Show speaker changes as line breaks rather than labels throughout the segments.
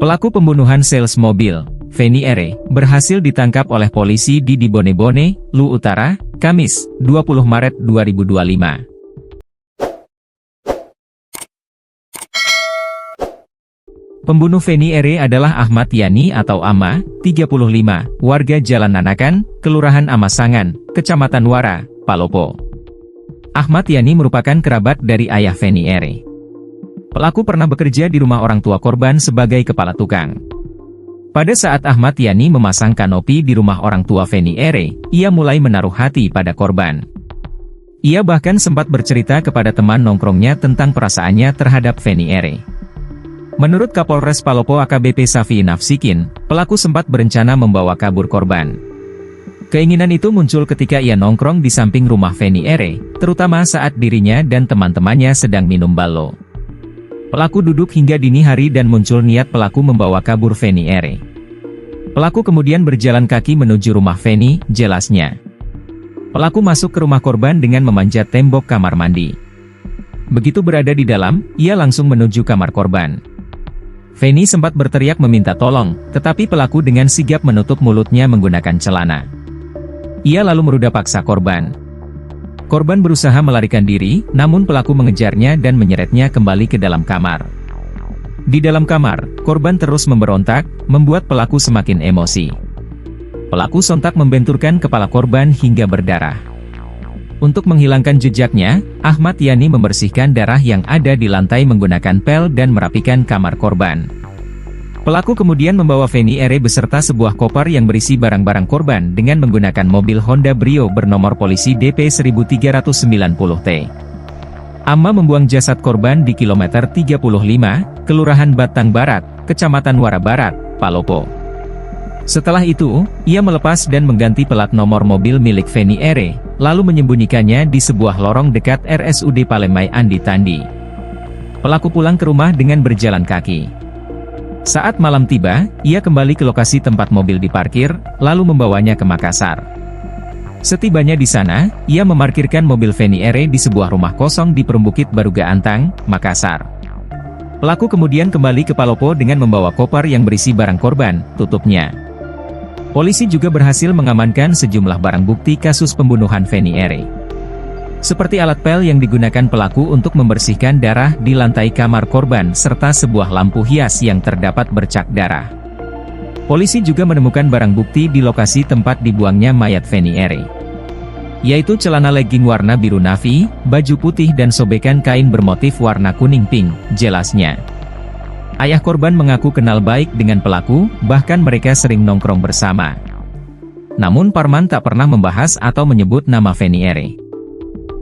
Pelaku pembunuhan sales mobil, Feni R., berhasil ditangkap oleh polisi di Dibone-Bone, Lu Utara, Kamis, 20 Maret 2025. Pembunuh Feni R. adalah Ahmad Yani atau Ama, 35, warga Jalan Nanakan, Kelurahan Amasangan, Kecamatan Wara, Palopo. Ahmad Yani merupakan kerabat dari ayah Feni R. Pelaku pernah bekerja di rumah orang tua korban sebagai kepala tukang. Pada saat Ahmad Yani memasang kanopi di rumah orang tua Feni R., ia mulai menaruh hati pada korban. Ia bahkan sempat bercerita kepada teman nongkrongnya tentang perasaannya terhadap Feni R. Menurut Kapolres Palopo AKBP Safi Nafsikin, pelaku sempat berencana membawa kabur korban. Keinginan itu muncul ketika ia nongkrong di samping rumah Feni R., terutama saat dirinya dan teman-temannya sedang minum balo. Pelaku duduk hingga dini hari dan muncul niat pelaku membawa kabur Feni R. Pelaku kemudian berjalan kaki menuju rumah Feni, jelasnya. Pelaku masuk ke rumah korban dengan memanjat tembok kamar mandi. Begitu berada di dalam, ia langsung menuju kamar korban. Feni sempat berteriak meminta tolong, tetapi pelaku dengan sigap menutup mulutnya menggunakan celana. Ia lalu meruda paksa korban. Korban berusaha melarikan diri, namun pelaku mengejarnya dan menyeretnya kembali ke dalam kamar. Di dalam kamar, korban terus memberontak, membuat pelaku semakin emosi. Pelaku sontak membenturkan kepala korban hingga berdarah. Untuk menghilangkan jejaknya, Ahmad Yani membersihkan darah yang ada di lantai menggunakan pel dan merapikan kamar korban. Pelaku kemudian membawa Feni R. beserta sebuah koper yang berisi barang-barang korban dengan menggunakan mobil Honda Brio bernomor polisi DP 1390T. Ama membuang jasad korban di kilometer 35, Kelurahan Batang Barat, Kecamatan Wara Barat, Palopo. Setelah itu, ia melepas dan mengganti plat nomor mobil milik Feni R., lalu menyembunyikannya di sebuah lorong dekat RSUD Palemai Andi Tandi. Pelaku pulang ke rumah dengan berjalan kaki. Saat malam tiba, ia kembali ke lokasi tempat mobil diparkir, lalu membawanya ke Makassar. Setibanya di sana, ia memarkirkan mobil Feni R. di sebuah rumah kosong di Perumbukit Baruga Antang, Makassar. Pelaku kemudian kembali ke Palopo dengan membawa koper yang berisi barang korban, tutupnya. Polisi juga berhasil mengamankan sejumlah barang bukti kasus pembunuhan Feni R. Seperti alat pel yang digunakan pelaku untuk membersihkan darah di lantai kamar korban serta sebuah lampu hias yang terdapat bercak darah. Polisi juga menemukan barang bukti di lokasi tempat dibuangnya mayat Feni R. Yaitu celana legging warna biru navy, baju putih dan sobekan kain bermotif warna kuning pink, jelasnya. Ayah korban mengaku kenal baik dengan pelaku, bahkan mereka sering nongkrong bersama. Namun Parman tak pernah membahas atau menyebut nama Feni R.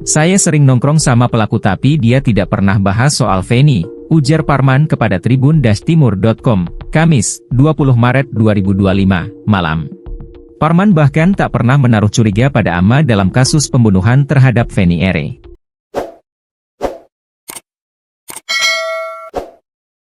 Saya sering nongkrong sama pelaku tapi dia tidak pernah bahas soal Feni, ujar Parman kepada Tribun-Timur.com, Kamis, 20 Maret 2025, malam. Parman bahkan tak pernah menaruh curiga pada Ama dalam kasus pembunuhan terhadap Feni R.